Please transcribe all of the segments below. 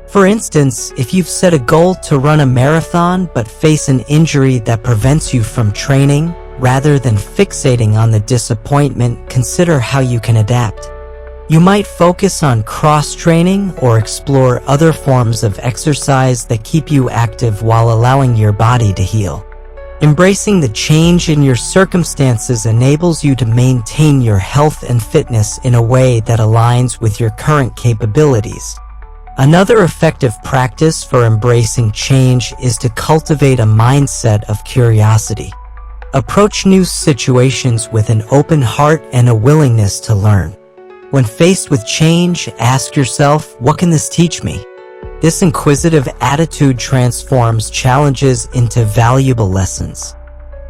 For instance, if you've set a goal to run a marathon but face an injury that prevents you from training, rather than fixating on the disappointment, consider how you can adapt. You might focus on cross-training or explore other forms of exercise that keep you active while allowing your body to heal. Embracing the change in your circumstances enables you to maintain your health and fitness in a way that aligns with your current capabilities. Another effective practice for embracing change is to cultivate a mindset of curiosity. Approach new situations with an open heart and a willingness to learn. When faced with change, ask yourself, what can this teach me? This inquisitive attitude transforms challenges into valuable lessons.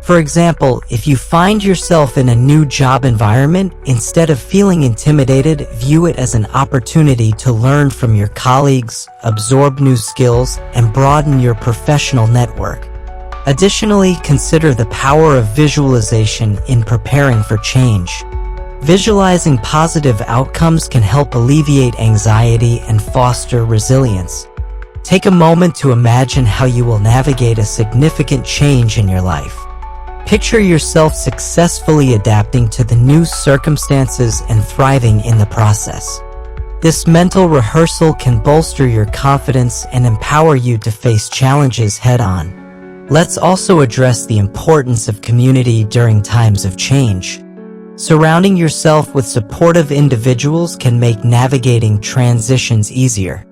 For example, if you find yourself in a new job environment, instead of feeling intimidated, view it as an opportunity to learn from your colleagues, absorb new skills, and broaden your professional network. Additionally, consider the power of visualization in preparing for change. Visualizing positive outcomes can help alleviate anxiety and foster resilience. Take a moment to imagine how you will navigate a significant change in your life. Picture yourself successfully adapting to the new circumstances and thriving in the process. This mental rehearsal can bolster your confidence and empower you to face challenges head-on. Let's also address the importance of community during times of change. Surrounding yourself with supportive individuals can make navigating transitions easier.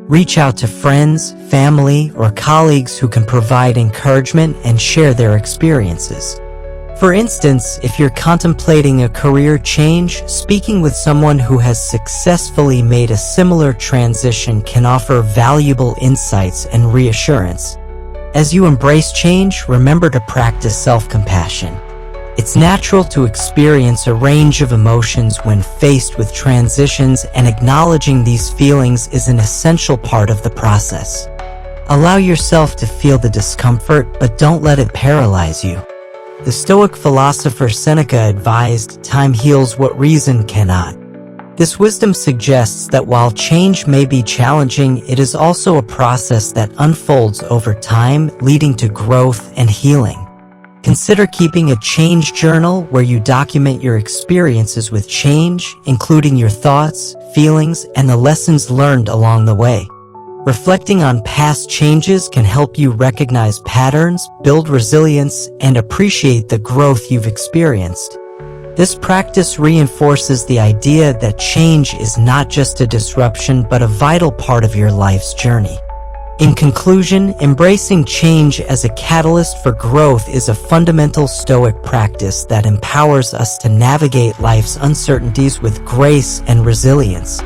Reach out to friends, family, or colleagues who can provide encouragement and share their experiences. For instance, if you're contemplating a career change, speaking with someone who has successfully made a similar transition can offer valuable insights and reassurance. As you embrace change, remember to practice self-compassion. It's natural to experience a range of emotions when faced with transitions, and acknowledging these feelings is an essential part of the process. Allow yourself to feel the discomfort, but don't let it paralyze you. The Stoic philosopher Seneca advised, "Time heals what reason cannot." This wisdom suggests that while change may be challenging, it is also a process that unfolds over time, leading to growth and healing. Consider keeping a change journal where you document your experiences with change, including your thoughts, feelings, and the lessons learned along the way. Reflecting on past changes can help you recognize patterns, build resilience, and appreciate the growth you've experienced. This practice reinforces the idea that change is not just a disruption but a vital part of your life's journey. In conclusion, embracing change as a catalyst for growth is a fundamental Stoic practice that empowers us to navigate life's uncertainties with grace and resilience.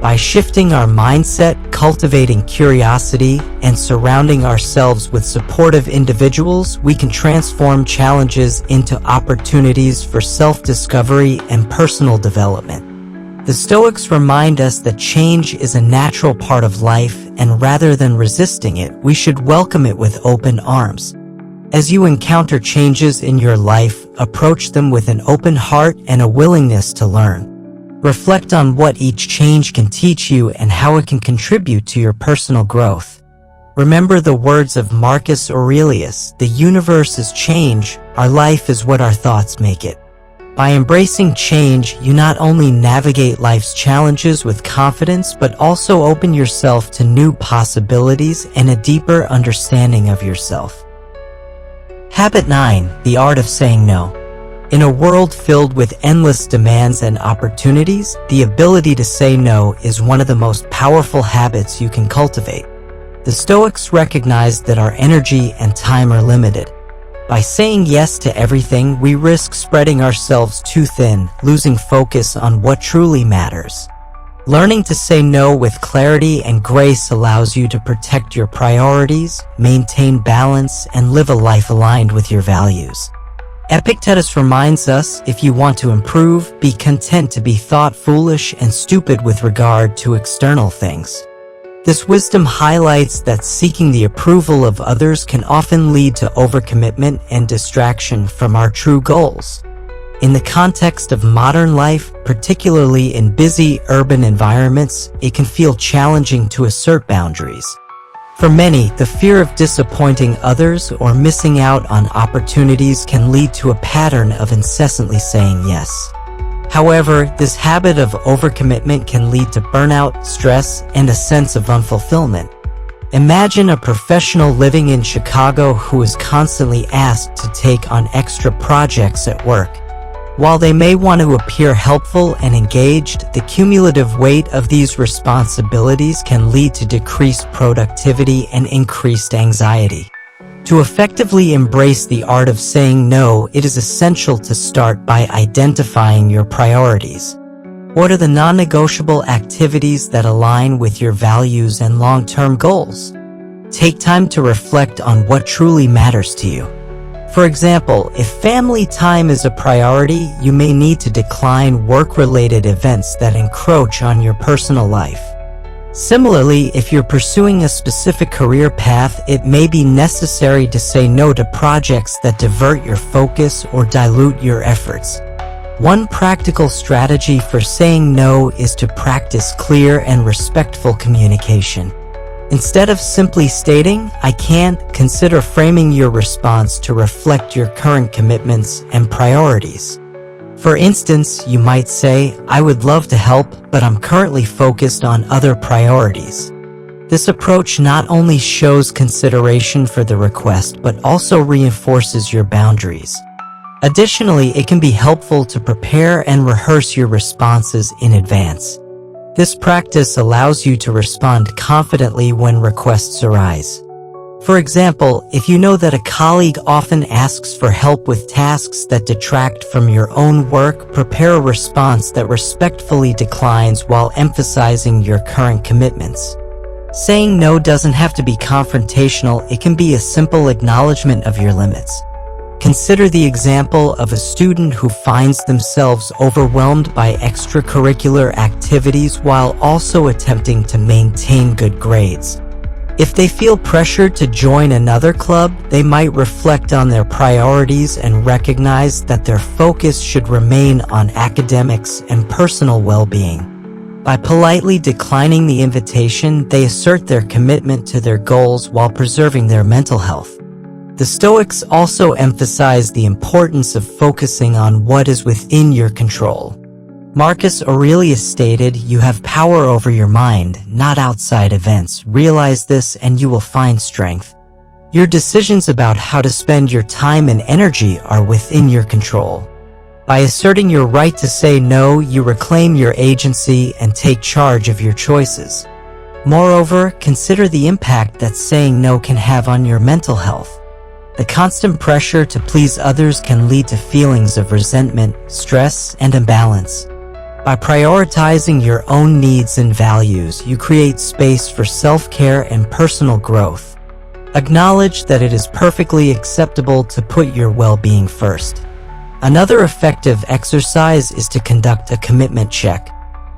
By shifting our mindset, cultivating curiosity, and surrounding ourselves with supportive individuals, we can transform challenges into opportunities for self-discovery and personal development. The Stoics remind us that change is a natural part of life, and rather than resisting it, we should welcome it with open arms. As you encounter changes in your life, approach them with an open heart and a willingness to learn. Reflect on what each change can teach you and how it can contribute to your personal growth. Remember the words of Marcus Aurelius, "The universe is change, our life is what our thoughts make it." By embracing change, you not only navigate life's challenges with confidence, but also open yourself to new possibilities and a deeper understanding of yourself. Habit 9. The art of saying no. In a world filled with endless demands and opportunities, the ability to say no is one of the most powerful habits you can cultivate. The Stoics recognized that our energy and time are limited. By saying yes to everything, we risk spreading ourselves too thin, losing focus on what truly matters. Learning to say no with clarity and grace allows you to protect your priorities, maintain balance, and live a life aligned with your values. Epictetus reminds us, if you want to improve, be content to be thought foolish and stupid with regard to external things. This wisdom highlights that seeking the approval of others can often lead to overcommitment and distraction from our true goals. In the context of modern life, particularly in busy urban environments, it can feel challenging to assert boundaries. For many, the fear of disappointing others or missing out on opportunities can lead to a pattern of incessantly saying yes. However, this habit of overcommitment can lead to burnout, stress, and a sense of unfulfillment. Imagine a professional living in Chicago who is constantly asked to take on extra projects at work. While they may want to appear helpful and engaged, the cumulative weight of these responsibilities can lead to decreased productivity and increased anxiety. To effectively embrace the art of saying no, it is essential to start by identifying your priorities. What are the non-negotiable activities that align with your values and long-term goals? Take time to reflect on what truly matters to you. For example, if family time is a priority, you may need to decline work-related events that encroach on your personal life. Similarly, if you're pursuing a specific career path, it may be necessary to say no to projects that divert your focus or dilute your efforts. One practical strategy for saying no is to practice clear and respectful communication. Instead of simply stating, "I can't," consider framing your response to reflect your current commitments and priorities. For instance, you might say, "I would love to help, but I'm currently focused on other priorities." This approach not only shows consideration for the request, but also reinforces your boundaries. Additionally, it can be helpful to prepare and rehearse your responses in advance. This practice allows you to respond confidently when requests arise. For example, if you know that a colleague often asks for help with tasks that detract from your own work, prepare a response that respectfully declines while emphasizing your current commitments. Saying no doesn't have to be confrontational, it can be a simple acknowledgement of your limits. Consider the example of a student who finds themselves overwhelmed by extracurricular activities while also attempting to maintain good grades. If they feel pressured to join another club, they might reflect on their priorities and recognize that their focus should remain on academics and personal well-being. By politely declining the invitation, they assert their commitment to their goals while preserving their mental health. The Stoics also emphasize the importance of focusing on what is within your control. Marcus Aurelius stated, "You have power over your mind, not outside events. Realize this and you will find strength." Your decisions about how to spend your time and energy are within your control. By asserting your right to say no, you reclaim your agency and take charge of your choices. Moreover, consider the impact that saying no can have on your mental health. The constant pressure to please others can lead to feelings of resentment, stress, and imbalance. By prioritizing your own needs and values, you create space for self-care and personal growth. Acknowledge that it is perfectly acceptable to put your well-being first. Another effective exercise is to conduct a commitment check.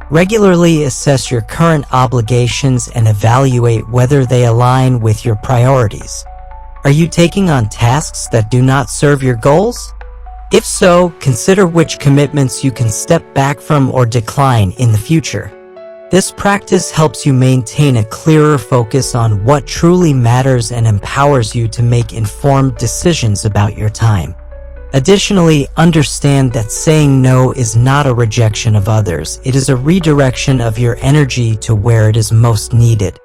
Regularly assess your current obligations and evaluate whether they align with your priorities. Are you taking on tasks that do not serve your goals? If so, consider which commitments you can step back from or decline in the future. This practice helps you maintain a clearer focus on what truly matters and empowers you to make informed decisions about your time. Additionally, understand that saying no is not a rejection of others, it is a redirection of your energy to where it is most needed.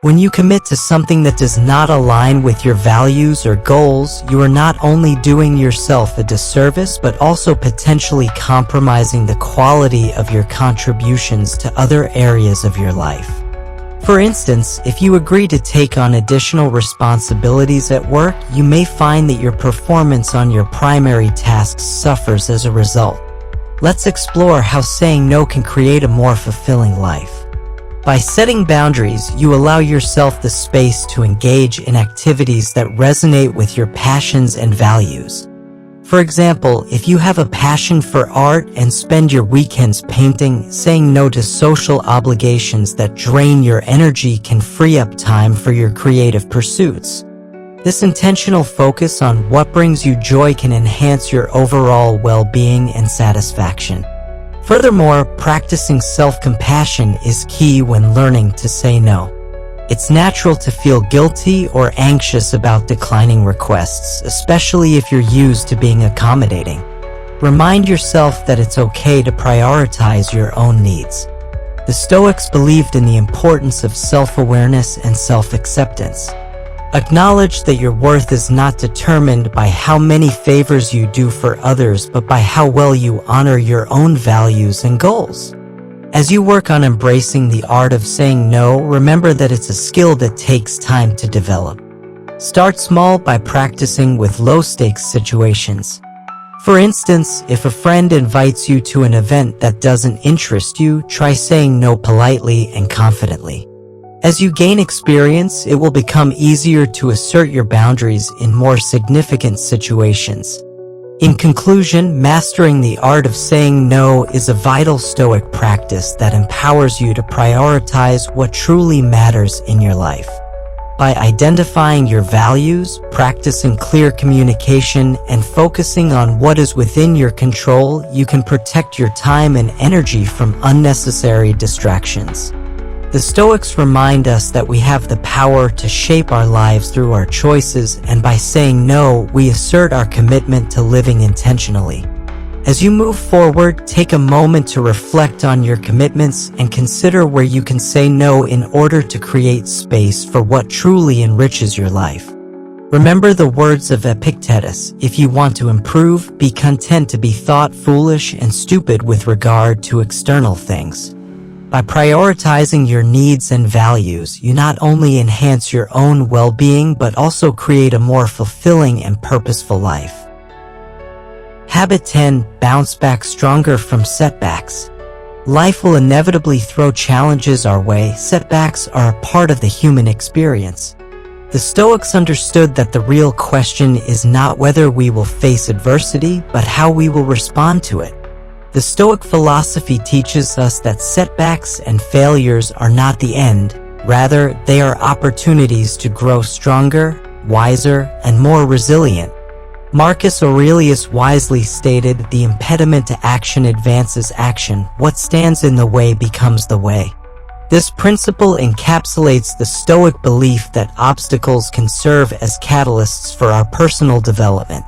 When you commit to something that does not align with your values or goals, you are not only doing yourself a disservice but also potentially compromising the quality of your contributions to other areas of your life. For instance, if you agree to take on additional responsibilities at work, you may find that your performance on your primary tasks suffers as a result. Let's explore how saying no can create a more fulfilling life. By setting boundaries, you allow yourself the space to engage in activities that resonate with your passions and values. For example, if you have a passion for art and spend your weekends painting, saying no to social obligations that drain your energy can free up time for your creative pursuits. This intentional focus on what brings you joy can enhance your overall well-being and satisfaction. Furthermore, practicing self-compassion is key when learning to say no. It's natural to feel guilty or anxious about declining requests, especially if you're used to being accommodating. Remind yourself that it's okay to prioritize your own needs. The Stoics believed in the importance of self-awareness and self-acceptance. Acknowledge that your worth is not determined by how many favors you do for others, but by how well you honor your own values and goals. As you work on embracing the art of saying no, remember that it's a skill that takes time to develop. Start small by practicing with low-stakes situations. For instance, if a friend invites you to an event that doesn't interest you, try saying no politely and confidently. As you gain experience, it will become easier to assert your boundaries in more significant situations. In conclusion, mastering the art of saying no is a vital Stoic practice that empowers you to prioritize what truly matters in your life. By identifying your values, practicing clear communication, and focusing on what is within your control, you can protect your time and energy from unnecessary distractions. The Stoics remind us that we have the power to shape our lives through our choices, and by saying no, we assert our commitment to living intentionally. As you move forward, take a moment to reflect on your commitments and consider where you can say no in order to create space for what truly enriches your life. Remember the words of Epictetus: if you want to improve, be content to be thought foolish and stupid with regard to external things. By prioritizing your needs and values, you not only enhance your own well-being but also create a more fulfilling and purposeful life. Habit 10. Bounce back stronger from setbacks. Life will inevitably throw challenges our way. Setbacks are a part of the human experience. The Stoics understood that the real question is not whether we will face adversity, but how we will respond to it. The Stoic philosophy teaches us that setbacks and failures are not the end. Rather, they are opportunities to grow stronger, wiser, and more resilient. Marcus Aurelius wisely stated, "The impediment to action advances action. What stands in the way becomes the way." This principle encapsulates the Stoic belief that obstacles can serve as catalysts for our personal development.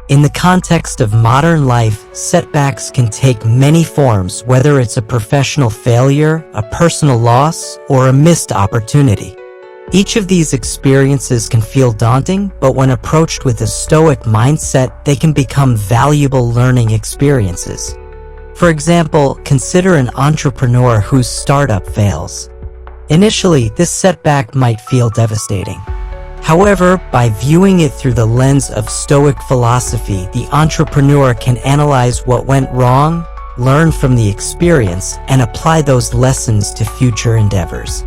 In the context of modern life, setbacks can take many forms, whether it's a professional failure, a personal loss, or a missed opportunity. Each of these experiences can feel daunting, but when approached with a Stoic mindset, they can become valuable learning experiences. For example, consider an entrepreneur whose startup fails. Initially, this setback might feel devastating. However, by viewing it through the lens of Stoic philosophy, the entrepreneur can analyze what went wrong, learn from the experience, and apply those lessons to future endeavors.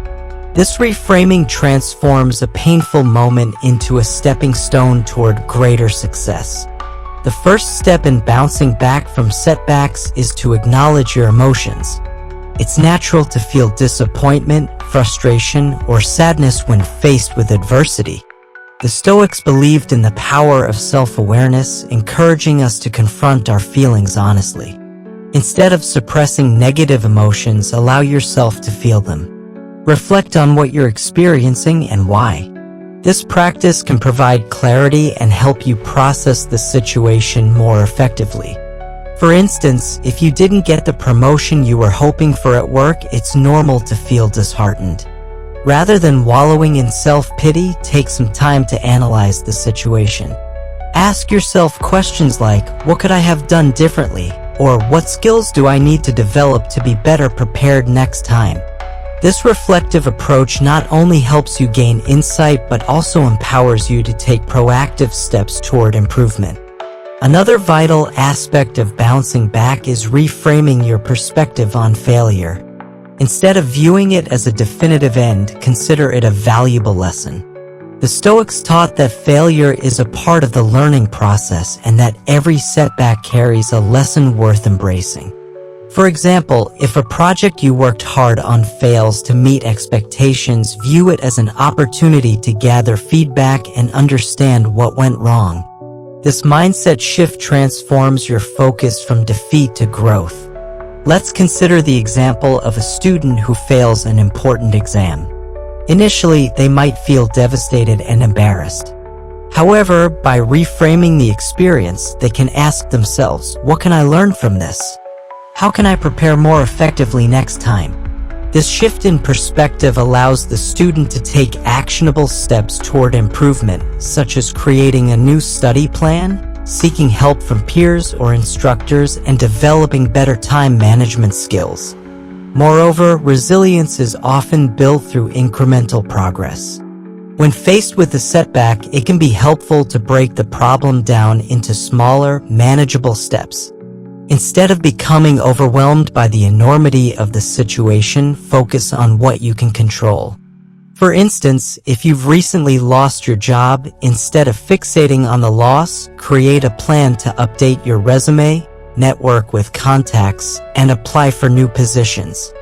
This reframing transforms a painful moment into a stepping stone toward greater success. The first step in bouncing back from setbacks is to acknowledge your emotions. It's natural to feel disappointment, frustration, or sadness when faced with adversity. The Stoics believed in the power of self-awareness, encouraging us to confront our feelings honestly. Instead of suppressing negative emotions, allow yourself to feel them. Reflect on what you're experiencing and why. This practice can provide clarity and help you process the situation more effectively. For instance, if you didn't get the promotion you were hoping for at work, it's normal to feel disheartened. Rather than wallowing in self-pity, take some time to analyze the situation. Ask yourself questions like, what could I have done differently? Or what skills do I need to develop to be better prepared next time? This reflective approach not only helps you gain insight, but also empowers you to take proactive steps toward improvement. Another vital aspect of bouncing back is reframing your perspective on failure. Instead of viewing it as a definitive end, consider it a valuable lesson. The Stoics taught that failure is a part of the learning process and that every setback carries a lesson worth embracing. For example, if a project you worked hard on fails to meet expectations, view it as an opportunity to gather feedback and understand what went wrong. This mindset shift transforms your focus from defeat to growth. Let's consider the example of a student who fails an important exam. Initially, they might feel devastated and embarrassed. However, by reframing the experience, they can ask themselves, what can I learn from this? How can I prepare more effectively next time? This shift in perspective allows the student to take actionable steps toward improvement, such as creating a new study plan, seeking help from peers or instructors, and developing better time management skills. Moreover, resilience is often built through incremental progress. When faced with a setback, it can be helpful to break the problem down into smaller, manageable steps. Instead of becoming overwhelmed by the enormity of the situation, focus on what you can control. For instance, if you've recently lost your job, instead of fixating on the loss, create a plan to update your resume, network with contacts, and apply for new positions.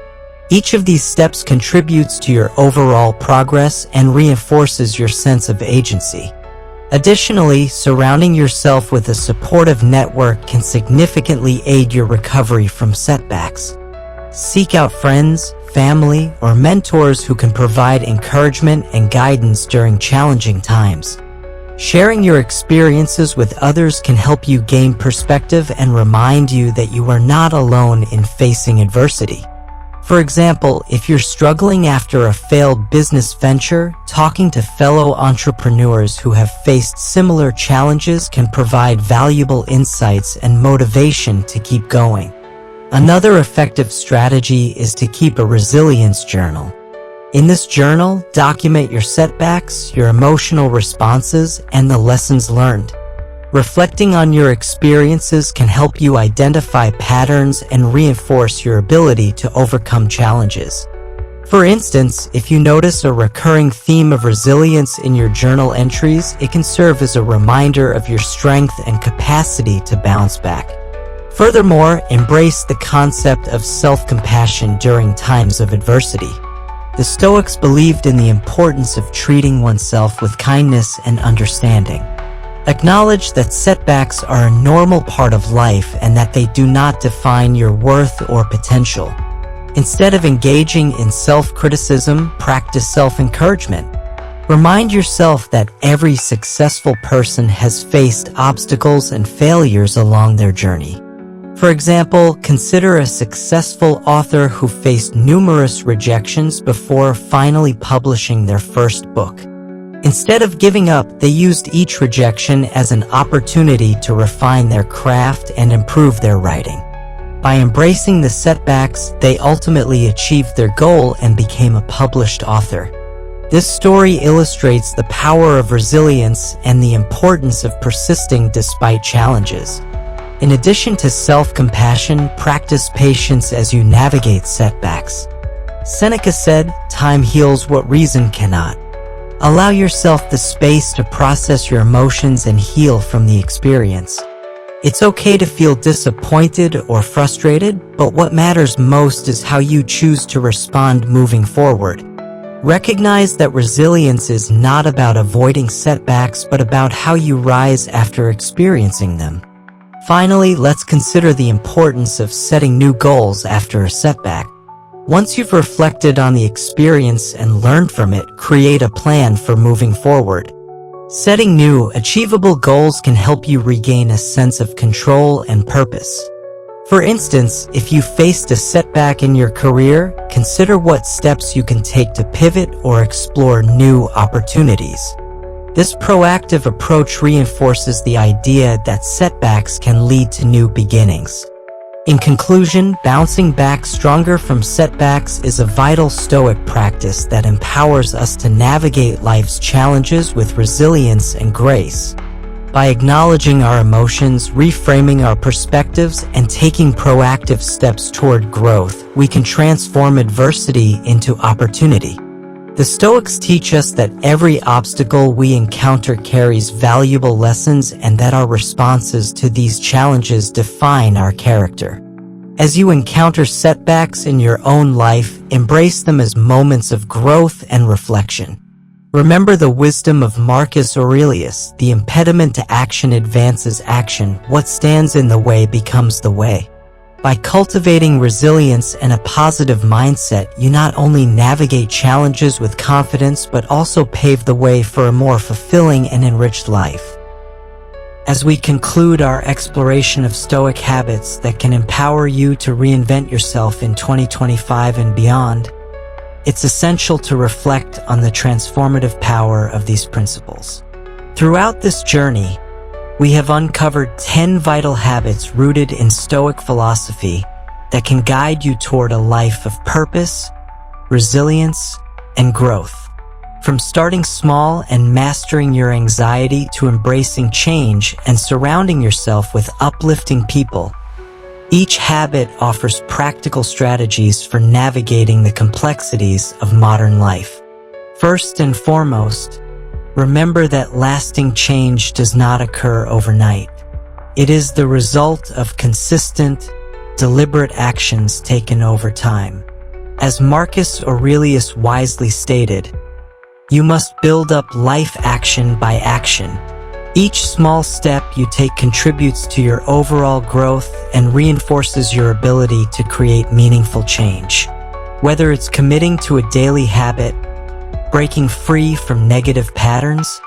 Each of these steps contributes to your overall progress and reinforces your sense of agency. Additionally, surrounding yourself with a supportive network can significantly aid your recovery from setbacks. Seek out friends, family, or mentors who can provide encouragement and guidance during challenging times. Sharing your experiences with others can help you gain perspective and remind you that you are not alone in facing adversity. For example, if you're struggling after a failed business venture, talking to fellow entrepreneurs who have faced similar challenges can provide valuable insights and motivation to keep going. Another effective strategy is to keep a resilience journal. In this journal, document your setbacks, your emotional responses, and the lessons learned. Reflecting on your experiences can help you identify patterns and reinforce your ability to overcome challenges. For instance, if you notice a recurring theme of resilience in your journal entries, it can serve as a reminder of your strength and capacity to bounce back. Furthermore, embrace the concept of self-compassion during times of adversity. The Stoics believed in the importance of treating oneself with kindness and understanding. Acknowledge that setbacks are a normal part of life and that they do not define your worth or potential. Instead of engaging in self-criticism, practice self-encouragement. Remind yourself that every successful person has faced obstacles and failures along their journey. For example, consider a successful author who faced numerous rejections before finally publishing their first book. Instead of giving up, they used each rejection as an opportunity to refine their craft and improve their writing. By embracing the setbacks, they ultimately achieved their goal and became a published author. This story illustrates the power of resilience and the importance of persisting despite challenges. In addition to self-compassion, practice patience as you navigate setbacks. Seneca said, "Time heals what reason cannot." Allow yourself the space to process your emotions and heal from the experience. It's okay to feel disappointed or frustrated, but what matters most is how you choose to respond moving forward. Recognize that resilience is not about avoiding setbacks, but about how you rise after experiencing them. Finally, let's consider the importance of setting new goals after a setback. Once you've reflected on the experience and learned from it, create a plan for moving forward. Setting new, achievable goals can help you regain a sense of control and purpose. For instance, if you faced a setback in your career, consider what steps you can take to pivot or explore new opportunities. This proactive approach reinforces the idea that setbacks can lead to new beginnings. In conclusion, bouncing back stronger from setbacks is a vital Stoic practice that empowers us to navigate life's challenges with resilience and grace. By acknowledging our emotions, reframing our perspectives, and taking proactive steps toward growth, we can transform adversity into opportunity. The Stoics teach us that every obstacle we encounter carries valuable lessons and that our responses to these challenges define our character. As you encounter setbacks in your own life, embrace them as moments of growth and reflection. Remember the wisdom of Marcus Aurelius: the impediment to action advances action, what stands in the way becomes the way. By cultivating resilience and a positive mindset, you not only navigate challenges with confidence, but also pave the way for a more fulfilling and enriched life. As we conclude our exploration of Stoic habits that can empower you to reinvent yourself in 2025 and beyond, it's essential to reflect on the transformative power of these principles. Throughout this journey, we have uncovered 10 vital habits rooted in Stoic philosophy that can guide you toward a life of purpose, resilience, and growth. From starting small and mastering your anxiety to embracing change and surrounding yourself with uplifting people, each habit offers practical strategies for navigating the complexities of modern life. First and foremost, remember that lasting change does not occur overnight. It is the result of consistent, deliberate actions taken over time. As Marcus Aurelius wisely stated, you must build up life action by action. Each small step you take contributes to your overall growth and reinforces your ability to create meaningful change. Whether it's committing to a daily habit, breaking free from negative patterns,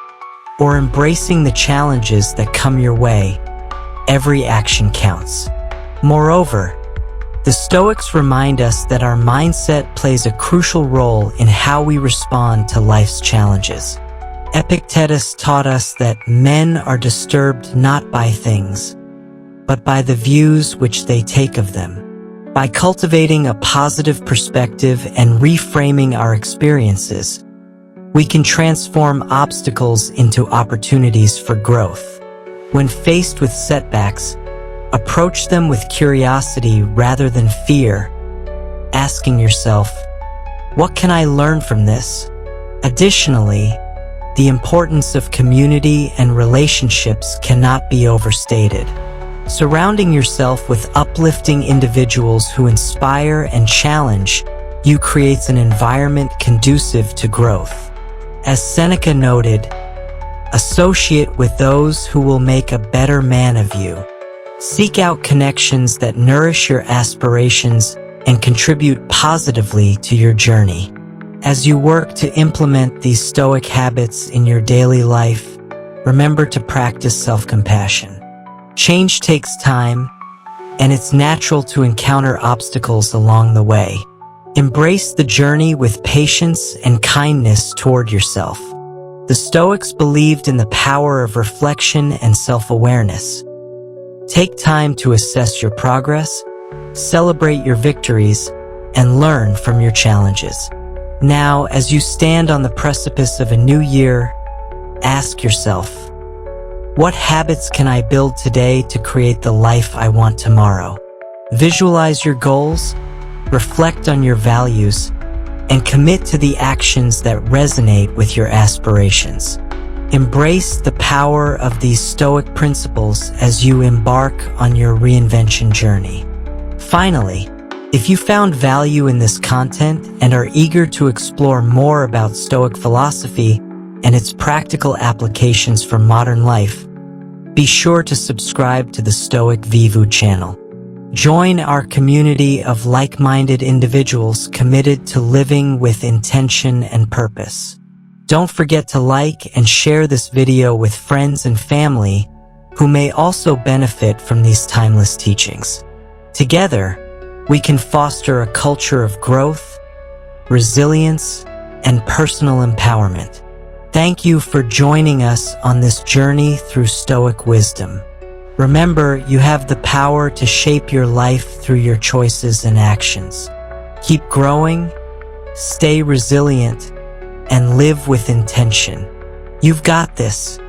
or embracing the challenges that come your way, every action counts. Moreover, the Stoics remind us that our mindset plays a crucial role in how we respond to life's challenges. Epictetus taught us that men are disturbed not by things, but by the views which they take of them. By cultivating a positive perspective and reframing our experiences, we can transform obstacles into opportunities for growth. When faced with setbacks, approach them with curiosity rather than fear, asking yourself, what can I learn from this? Additionally, the importance of community and relationships cannot be overstated. Surrounding yourself with uplifting individuals who inspire and challenge you creates an environment conducive to growth. As Seneca noted, associate with those who will make a better man of you. Seek out connections that nourish your aspirations and contribute positively to your journey. As you work to implement these Stoic habits in your daily life, remember to practice self-compassion. Change takes time, and it's natural to encounter obstacles along the way. Embrace the journey with patience and kindness toward yourself. The Stoics believed in the power of reflection and self-awareness. Take time to assess your progress, celebrate your victories, and learn from your challenges. Now, as you stand on the precipice of a new year, ask yourself, what habits can I build today to create the life I want tomorrow? Visualize your goals, reflect on your values, and commit to the actions that resonate with your aspirations. Embrace the power of these Stoic principles as you embark on your reinvention journey. Finally, if you found value in this content and are eager to explore more about Stoic philosophy and its practical applications for modern life, be sure to subscribe to the Stoic Vivu channel. Join our community of like-minded individuals committed to living with intention and purpose. Don't forget to like and share this video with friends and family who may also benefit from these timeless teachings. Together, we can foster a culture of growth, resilience, and personal empowerment. Thank you for joining us on this journey through Stoic wisdom. Remember, you have the power to shape your life through your choices and actions. Keep growing, stay resilient, and live with intention. You've got this.